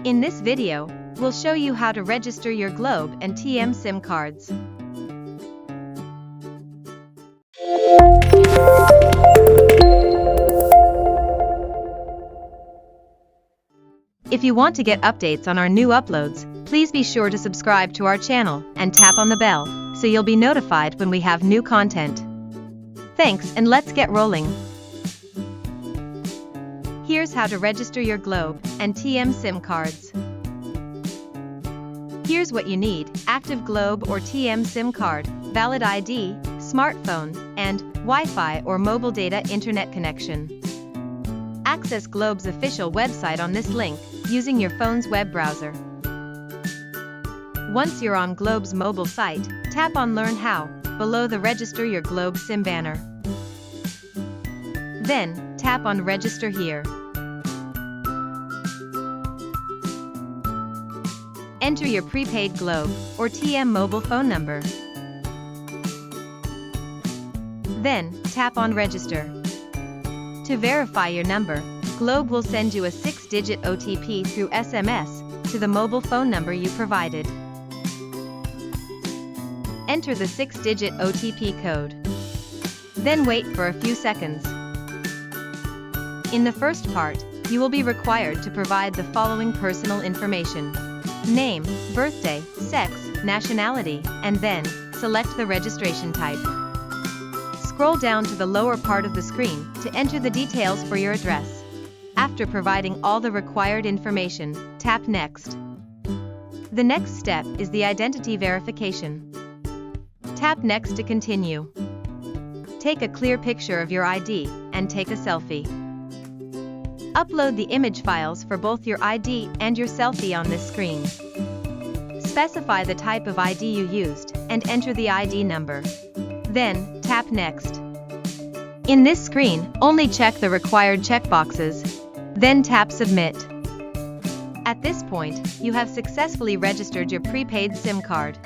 In this video, we'll show you how to register your Globe and TM SIM cards. If you want to get updates on our new uploads, please be sure to subscribe to our channel and tap on the bell so you'll be notified when we have new content. Thanks, and let's get rolling. Here's how to register your Globe and TM SIM cards. Here's what you need: active Globe or TM SIM card, valid ID, smartphone, and Wi-Fi or mobile data internet connection. Access Globe's official website on this link using your phone's web browser. Once you're on Globe's mobile site, tap on Learn How below the Register Your Globe SIM banner. Then, tap on Register Here. Enter your prepaid Globe or TM mobile phone number. Then, tap on Register. To verify your number, Globe will send you a 6-digit OTP through SMS to the mobile phone number you provided. Enter the 6-digit OTP code. Then wait for a few seconds. In the first part, you will be required to provide the following personal information: name, birthday, sex, nationality, and then select the registration type. Scroll down to the lower part of the screen to enter the details for your address. After providing all the required information, tap Next. The next step is the identity verification. Tap Next to continue. Take a clear picture of your ID and take a selfie. Upload the image files for both your ID and your selfie on this screen. Specify the type of ID you used and enter the ID number. Then, tap Next. In this screen, only check the required checkboxes. Then tap Submit. At this point, you have successfully registered your prepaid SIM card.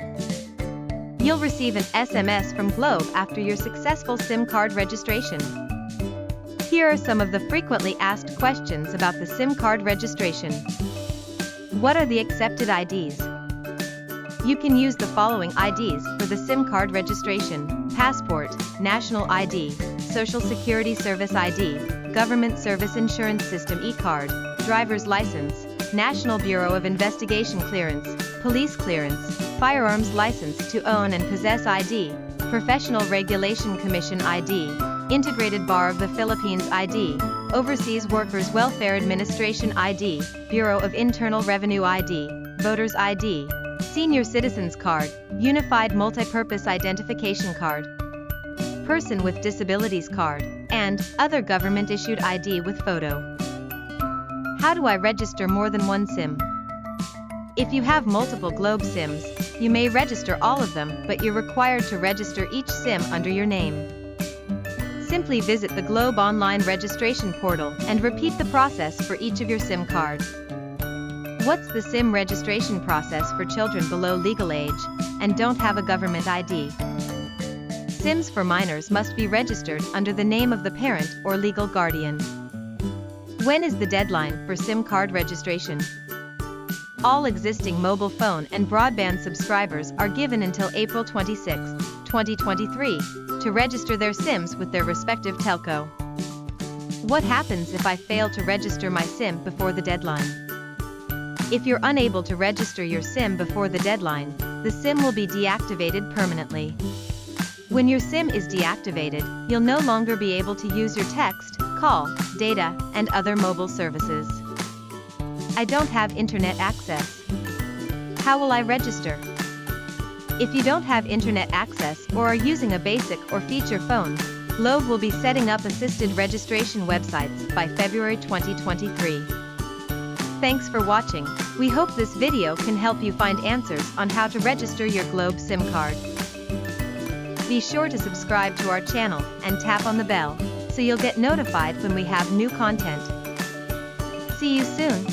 You'll receive an SMS from Globe after your successful SIM card registration. Here are some of the frequently asked questions about the SIM card registration. What are the accepted IDs? You can use the following IDs for the SIM card registration: passport, national ID, Social Security Service ID, Government Service Insurance System e-card, driver's license, National Bureau of Investigation clearance, police clearance, firearms license to own and possess ID, Professional Regulation Commission ID, Integrated Bar of the Philippines ID, Overseas Workers Welfare Administration ID, Bureau of Internal Revenue ID, Voters ID, Senior Citizens Card, Unified Multipurpose Identification Card, Person with Disabilities Card, and other government-issued ID with photo. How do I register more than one SIM? If you have multiple Globe SIMs, you may register all of them, but you're required to register each SIM under your name. Simply visit the Globe online registration portal and repeat the process for each of your SIM cards. What's the SIM registration process for children below legal age and don't have a government ID? SIMs for minors must be registered under the name of the parent or legal guardian. When is the deadline for SIM card registration? All existing mobile phone and broadband subscribers are given until April 26, 2023, to register their SIMs with their respective telco. What happens if I fail to register my SIM before the deadline? If you're unable to register your SIM before the deadline, the SIM will be deactivated permanently. When your SIM is deactivated, you'll no longer be able to use your text, call, data, and other mobile services. I don't have internet access. How will I register? If you don't have internet access or are using a basic or feature phone, Globe will be setting up assisted registration websites by February 2023. Thanks for watching. We hope this video can help you find answers on how to register your Globe SIM card. Be sure to subscribe to our channel and tap on the bell so you'll get notified when we have new content. See you soon!